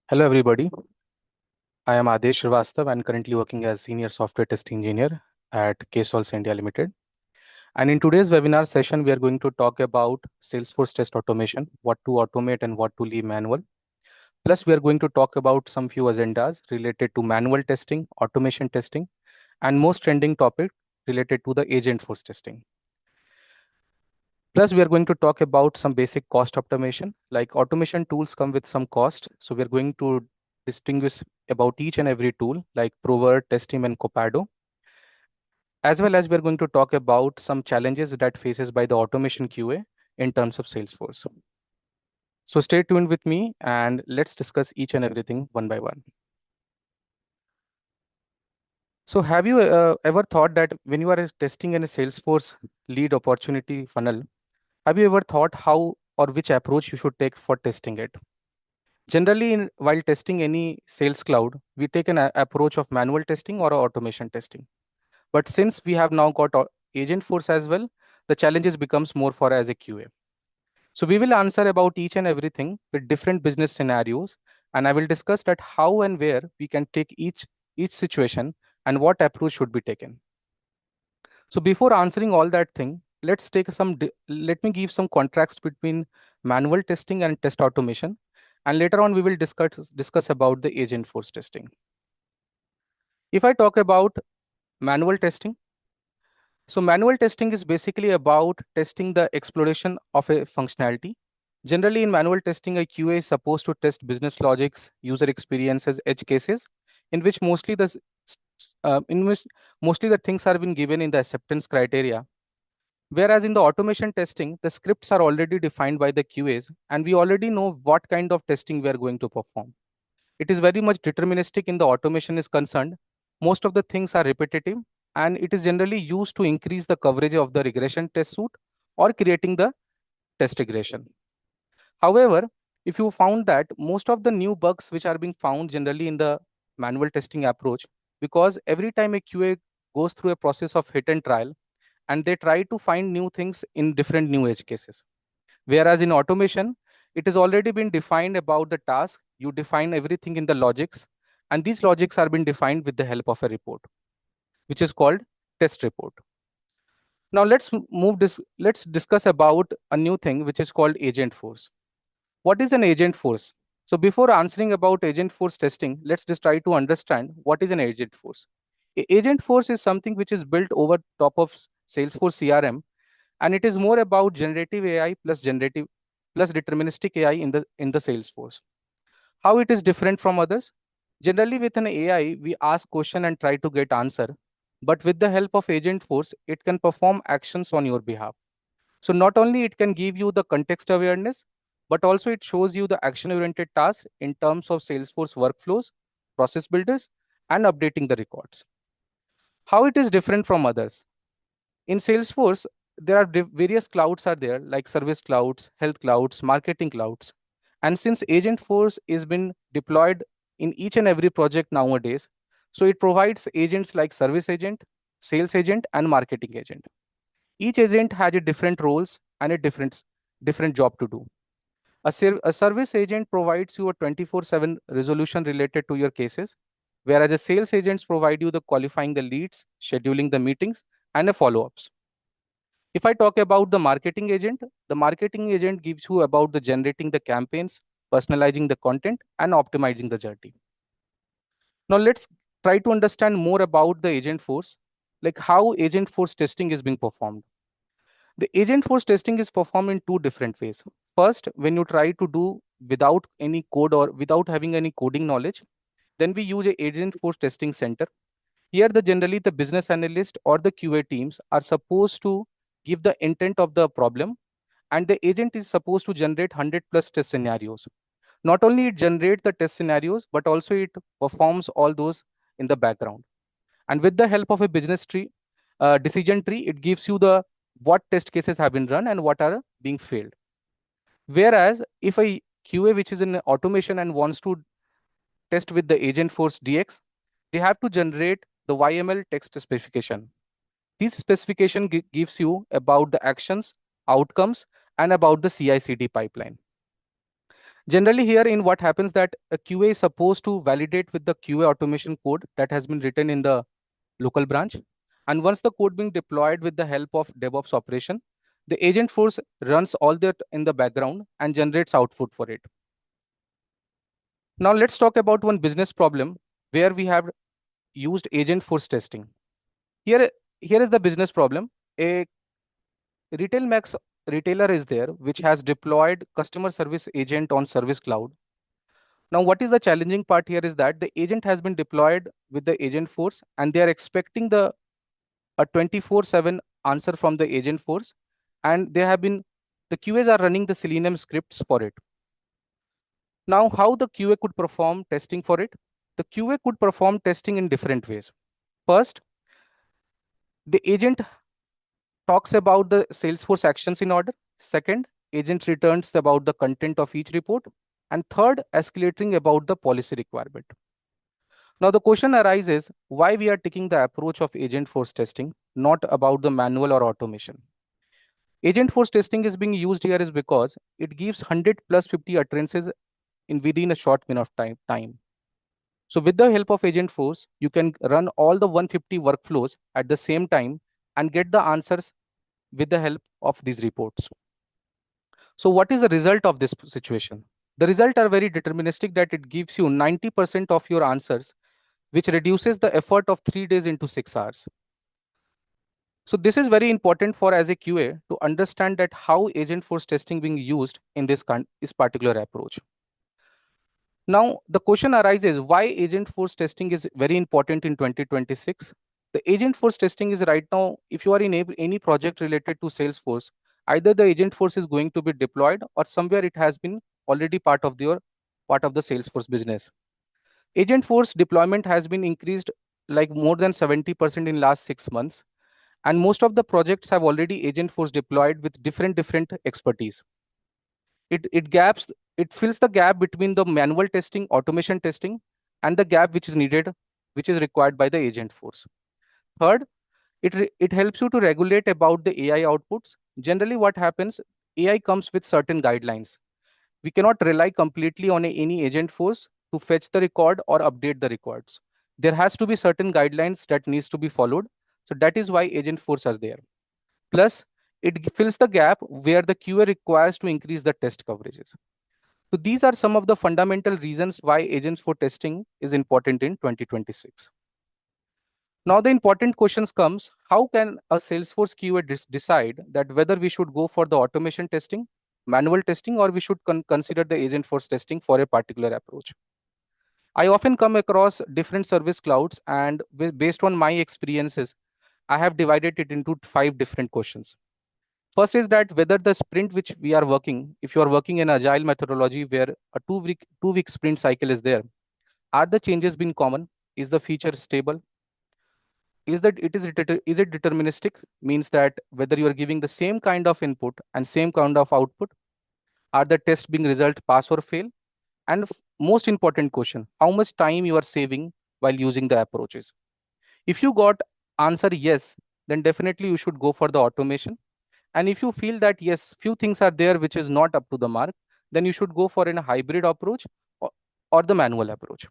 Hello, everybody. I am Adesh Srivastav and currently working as Senior Software Test Engineer at KSolves India Limited. And in today's webinar session, we are going to talk about Salesforce test automation, what to automate and what to leave manual. Plus, we are going to talk about some few agendas related to manual testing, automation testing, and most trending topic related to the Agentforce testing. Plus, we are going to talk about some basic cost optimization, like automation tools come with some cost. So we are going to distinguish about each and every tool like Prover, Testim, and Copado. As well as we're going to talk about some challenges that faces by the automation QA in terms of Salesforce. So stay tuned with me and let's discuss each and everything one by one. So have you ever thought that when you are testing in a Salesforce lead opportunity funnel, have you ever thought how or which approach you should take for testing it? Generally, while testing any sales cloud, we take an approach of manual testing or automation testing. But since we have now got Agentforce as well, the challenges becomes more for as a QA. So we will answer about each and everything with different business scenarios, and I will discuss that how and where we can take each situation and what approach should be taken. So before answering all that thing, let's take let me give some contrast between manual testing and test automation, and later on we will discuss about the Agentforce testing. If I talk about manual testing, so manual testing is basically about testing the exploration of a functionality. Generally, in manual testing, a QA is supposed to test business logics, user experiences, edge cases, in which mostly the things are been given in the acceptance criteria. Whereas in the automation testing, the scripts are already defined by the QAs, and we already know what kind of testing we are going to perform. It is very much deterministic in the automation is concerned. Most of the things are repetitive, and it is generally used to increase the coverage of the regression test suite or creating the test regression. However, if you found that most of the new bugs which are being found generally in the manual testing approach, because every time a QA goes through a process of hit and trial, and they try to find new things in different new edge cases. Whereas in automation, it has already been defined about the task. You define everything in the logics, and these logics are being defined with the help of a report, which is called test report. Now let's discuss about a new thing which is called Agentforce. What is an Agentforce? So before answering about Agentforce testing, let's just try to understand what is an Agentforce. Agentforce is something which is built over top of Salesforce CRM, and it is more about generative AI plus deterministic AI in the Salesforce. How it is different from others? Generally, with an AI, we ask question and try to get answer. But with the help of Agentforce, it can perform actions on your behalf. So not only it can give you the context awareness, but also it shows you the action-oriented tasks in terms of Salesforce workflows, process builders, and updating the records. How it is different from others? In Salesforce, there are various clouds are there like service clouds, health clouds, marketing clouds. And since Agentforce is been deployed in each and every project nowadays, so it provides agents like service agent, sales agent, and marketing agent. Each agent has a different roles and a different job to do. A service agent provides you a 24/7 resolution related to your cases, whereas a sales agents provide you the qualifying the leads, scheduling the meetings, and the follow-ups. If I talk about the marketing agent gives you about the generating the campaigns, personalizing the content, and optimizing the journey. Now let's try to understand more about the Agentforce, like how Agentforce testing is being performed. The Agentforce testing is performed in two different ways. First, when you try to do without any code or without having any coding knowledge, then we use a Agentforce testing center. Here, generally the business analyst or the QA teams are supposed to give the intent of the problem, and the agent is supposed to generate 100 plus test scenarios. Not only it generates the test scenarios, but also it performs all those in the background. And with the help of a business tree, decision tree, it gives you the what test cases have been run and what are being failed. Whereas if a QA which is in automation and wants to test with the Agentforce DX, they have to generate the YML text specification. This specification gives you about the actions, outcomes, and about the CI/CD pipeline. Generally here in what happens that a QA is supposed to validate with the QA automation code that has been written in the local branch. And once the code being deployed with the help of DevOps operation, the agent force runs all that in the background and generates output for it. Now let's talk about one business problem where we have used agent force testing. Here is the business problem. A retail max retailer is there which has deployed customer service agent on Service Cloud. Now, what is the challenging part here is that the agent has been deployed with the agent force and they are expecting the a 24/7 answer from the agent force, and the QAs are running the Selenium scripts for it. Now, how the QA could perform testing for it? The QA could perform testing in different ways. First, the agent talks about the Salesforce actions in order. Second, agent returns about the content of each report. And third, escalating about the policy requirement. Now, the question arises why we are taking the approach of agent force testing, not about the manual or automation. Agent force testing is being used here is because it gives 100 plus 50 utterances in within a short minute of time. So with the help of agent force, you can run all the 150 workflows at the same time and get the answers with the help of these reports. So what is the result of this situation? The results are very deterministic that it gives you 90% of your answers, which reduces the effort of 3 days into 6 hours. So this is very important for as a QA to understand that how agent force testing being used in this particular approach. Now, the question arises why agent force testing is very important in 2026. The agent force testing is right now, if you are in any project related to Salesforce, either the agent force is going to be deployed or somewhere it has been already part of the Salesforce business. Agent force deployment has been increased like more than 70% in last 6 months. And most of the projects have already agent force deployed with different expertise. It fills the gap between the manual testing, automation testing, and the gap which is needed, which is required by the agent force. Third, it helps you to regulate about the AI outputs. Generally, what happens, AI comes with certain guidelines. We cannot rely completely on any agent force to fetch the record or update the records. There has to be certain guidelines that needs to be followed. So that is why agent force are there. Plus, it fills the gap where the QA requires to increase the test coverages. So these are some of the fundamental reasons why agents for testing is important in 2026. Now the important questions comes, how can a Salesforce QA decide that whether we should go for the automation testing, manual testing, or we should consider the agent force testing for a particular approach? I often come across different service clouds, and based on my experiences, I have divided it into 5 different questions. First is that whether the sprint which we are working, if you are working in agile methodology where a two week sprint cycle is there, are the changes been common? Is the feature stable? Is it deterministic? Means that whether you are giving the same kind of input and same kind of output, are the tests being result pass or fail? And most important question, how much time you are saving while using the approaches? If you got answer yes, then definitely you should go for the automation. And if you feel that yes, few things are there which is not up to the mark, then you should go for a hybrid approach or the manual approach.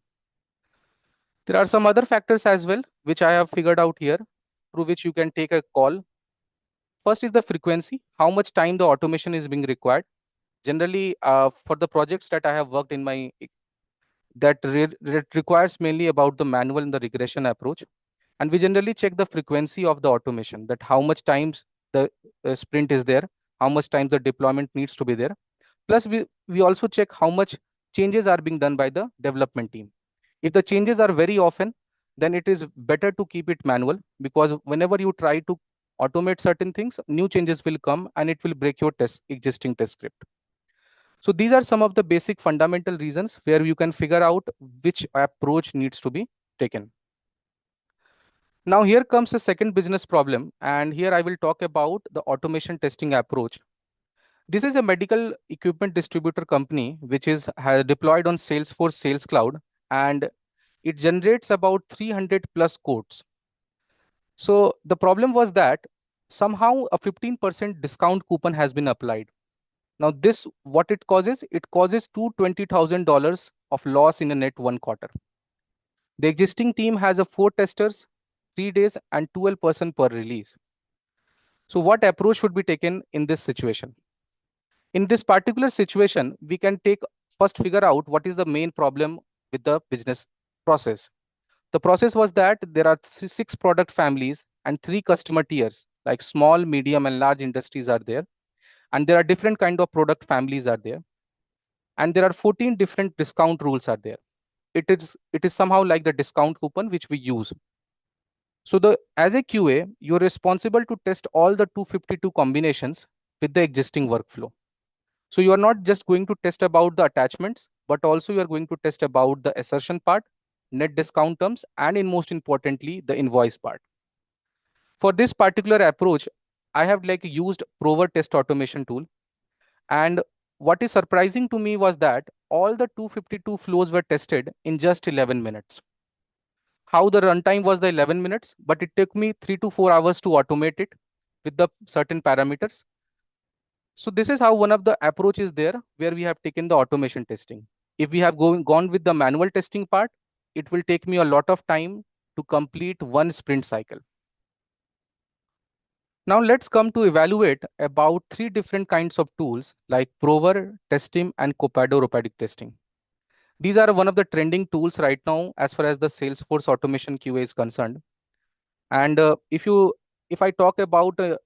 There are some other factors as well, which I have figured out here, through which you can take a call. First is the frequency, how much time the automation is being required. Generally, for the projects that I have worked in that requires mainly about the manual and the regression approach. And we generally check the frequency of the automation, that how much times the sprint is there, how much times the deployment needs to be there. Plus, we also check how much changes are being done by the development team. If the changes are very often, then it is better to keep it manual, because whenever you try to automate certain things, new changes will come and it will break your existing test script. So these are some of the basic fundamental reasons where you can figure out which approach needs to be taken. Now here comes the second business problem, and here I will talk about the automation testing approach. This is a medical equipment distributor company which has deployed on Salesforce Sales Cloud, and it generates about 300 plus quotes. So the problem was that somehow a 15% discount coupon has been applied. Now this, what it causes? It causes $220,000 of loss in a net one quarter. The existing team has a 4 testers, 3 days and 12% per release. So what approach should be taken in this situation? In this particular situation, we can take first figure out what is the main problem with the business process. The process was that there are 6 product families and 3 customer tiers, like small, medium, and large industries are there. And there are different kind of product families are there. And there are 14 different discount rules are there. It is somehow like the discount coupon which we use. So as a QA, you're responsible to test all the 252 combinations with the existing workflow. So you are not just going to test about the attachments, but also you are going to test about the assertion part, net discount terms, and in most importantly, the invoice part. For this particular approach, I have like used Prover test automation tool. And what is surprising to me was that all the 252 flows were tested in just 11 minutes. How the runtime was the 11 minutes, but it took me 3 to 4 hours to automate it with the certain parameters. So this is how one of the approaches there where we have taken the automation testing. If we have gone with the manual testing part, it will take me a lot of time to complete one sprint cycle. Now let's come to evaluate about 3 different kinds of tools like Prover, Testim, and Copado robotic testing. These are one of the trending tools right now as far as the Salesforce automation QA is concerned. And if I talk about the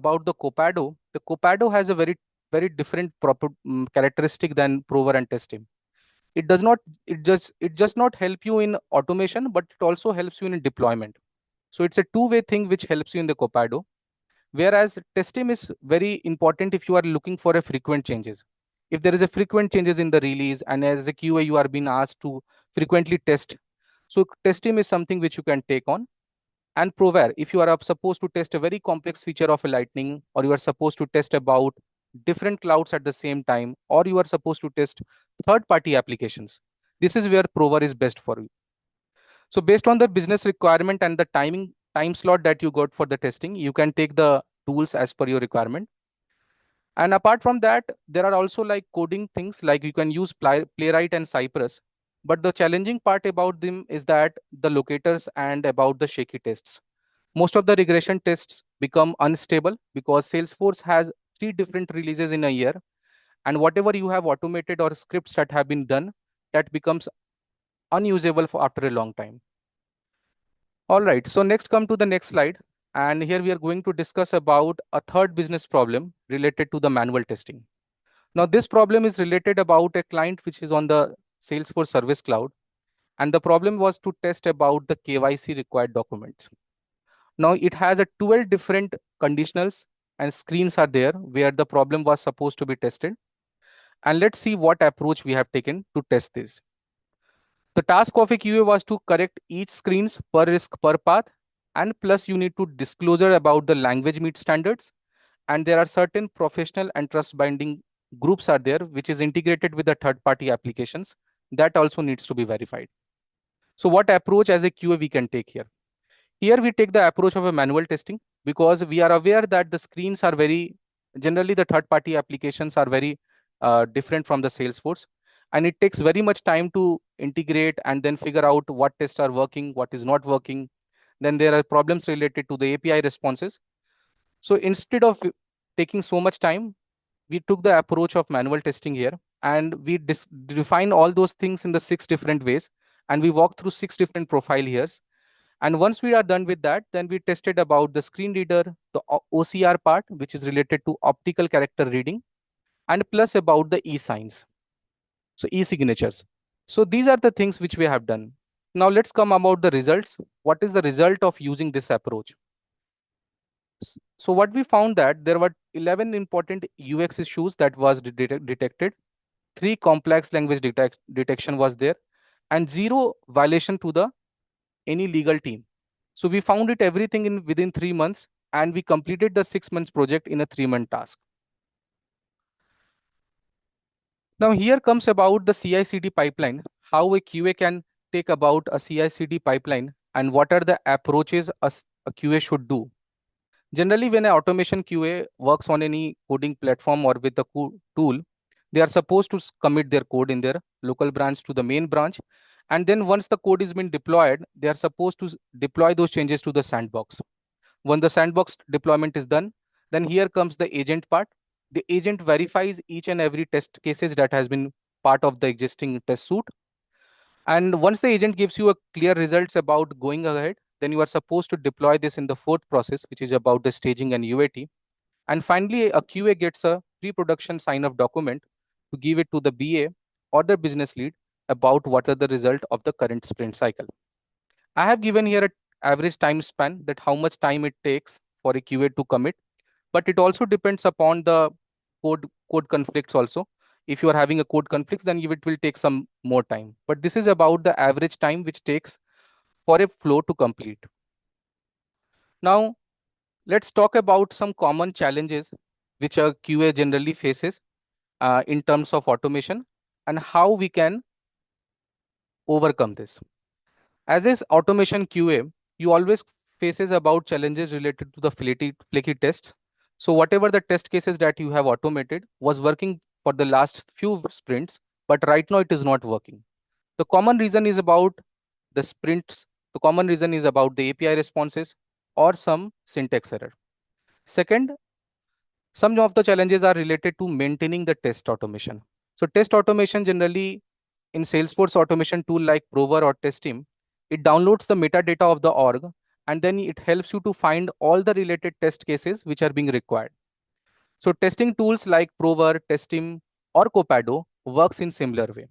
Copado has a very different characteristic than Prover and Testim. It just not help you in automation, but it also helps you in deployment. So it's a two-way thing which helps you in the Copado. Whereas Testim is very important if you are looking for a frequent changes. If there is a frequent changes in the release, and as a QA you are being asked to frequently test, so Testim is something which you can take on. And Prover, if you are supposed to test a very complex feature of a Lightning, or you are supposed to test about different clouds at the same time, or you are supposed to test third-party applications, this is where Prover is best for you. So based on the business requirement and the time slot that you got for the testing, you can take the tools as per your requirement. And apart from that, there are also like coding things, like you can use Playwright and Cypress. But the challenging part about them is that the locators and about the shaky tests. Most of the regression tests become unstable because Salesforce has 3 different releases in a year. And whatever you have automated or scripts that have been done, that becomes unusable for after a long time. All right, so next come to the next slide. And here we are going to discuss about a third business problem related to the manual testing. Now this problem is related about a client which is on the Salesforce Service Cloud. And the problem was to test about the KYC required documents. Now it has a 12 different conditionals and screens are there where the problem was supposed to be tested. And let's see what approach we have taken to test this. The task of a QA was to correct each screens per risk per path, and plus you need to disclosure about the language meet standards. And there are certain professional and trust binding groups are there, which is integrated with the third-party applications that also needs to be verified. So what approach as a QA we can take here? Here we take the approach of a manual testing because we are aware that the screens are generally the third-party applications are very different from the Salesforce. And it takes very much time to integrate and then figure out what tests are working, what is not working. Then there are problems related to the API responses. So instead of taking so much time, we took the approach of manual testing here, and we define all those things in the 6 different ways. And we walk through 6 different profile here. And once we are done with that, then we tested about the screen reader, the OCR part, which is related to optical character reading, and plus about the e-signs. So e-signatures. So these are the things which we have done. Now let's come about the results. What is the result of using this approach? So what we found that there were 11 important UX issues that was detected. 3 complex language detection was there, and 0 violation to the any legal team. So we found it everything in within 3 months, and we completed the 6 months project in a 3-month task. Now here comes about the CI/CD pipeline, how a QA can take about a CI/CD pipeline and what are the approaches a QA should do. Generally, when an automation QA works on any coding platform or with the tool, they are supposed to commit their code in their local branch to the main branch. And then once the code is been deployed, they are supposed to deploy those changes to the sandbox. When the sandbox deployment is done, then here comes the agent part. The agent verifies each and every test cases that has been part of the existing test suite. And once the agent gives you a clear results about going ahead, then you are supposed to deploy this in the fourth process, which is about the staging and UAT. And finally, a QA gets a pre-production sign-off document to give it to the BA or the business lead about what are the result of the current sprint cycle. I have given here an average time span, that how much time it takes for a QA to commit, but it also depends upon the code conflicts also. If you are having a code conflicts, then it will take some more time. But this is about the average time which takes for a flow to complete. Now, let's talk about some common challenges which a QA generally faces in terms of automation and how we can overcome this. As is automation QA, you always faces about challenges related to the flaky tests. So whatever the test cases that you have automated was working for the last few sprints, but right now it is not working. The common reason is about the sprints. The common reason is about the API responses or some syntax error. Second, some of the challenges are related to maintaining the test automation. So test automation generally in Salesforce automation tool like Prover or Testteam, it downloads the metadata of the org and then it helps you to find all the related test cases which are being required. So testing tools like Prover, Testteam or Copado works in similar way.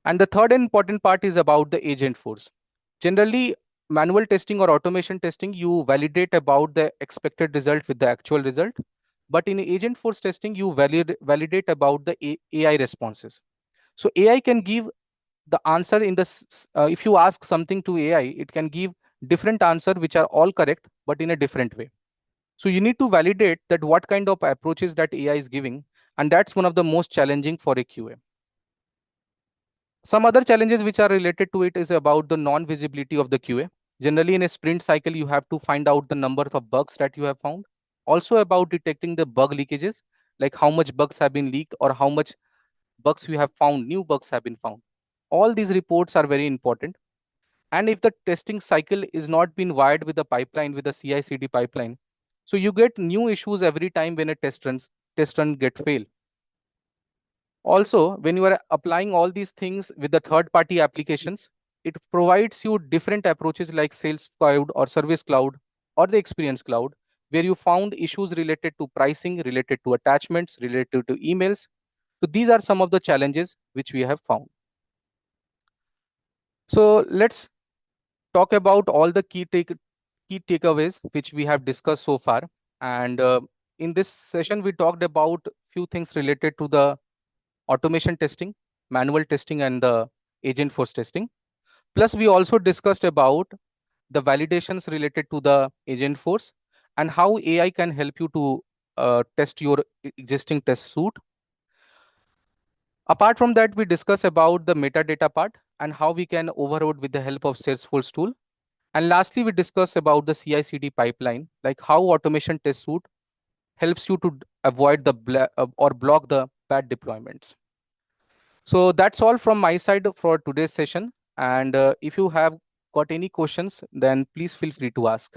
And the third important part is about the agent force. Generally, manual testing or automation testing, you validate about the expected result with the actual result. But in agent force testing, you validate about the AI responses. So AI can give the answer in this. If you ask something to AI, it can give different answer which are all correct, but in a different way. So you need to validate that what kind of approaches that AI is giving. And that's one of the most challenging for a QA. Some other challenges which are related to it is about the non-visibility of the QA. Generally, in a sprint cycle, you have to find out the number of bugs that you have found. Also about detecting the bug leakages, like how much bugs have been leaked or how much bugs you have found, new bugs have been found. All these reports are very important. And if the testing cycle is not been wired with the pipeline, with the CI/CD pipeline, so you get new issues every time when a test run get fail. Also, when you are applying all these things with the third-party applications, it provides you different approaches like Sales Cloud or Service Cloud or the Experience Cloud, where you found issues related to pricing, related to attachments, related to emails. So these are some of the challenges which we have found. So let's talk about all the key takeaways which we have discussed so far. And in this session, we talked about few things related to the automation testing, manual testing, and the agent force testing. Plus, we also discussed about the validations related to the agent force and how AI can help you to test your existing test suite. Apart from that, we discuss about the metadata part and how we can override with the help of Salesforce tool. And lastly, we discuss about the CI/CD pipeline, like how automation test suite helps you to avoid the or block the bad deployments. So that's all from my side for today's session. And if you have got any questions, then please feel free to ask.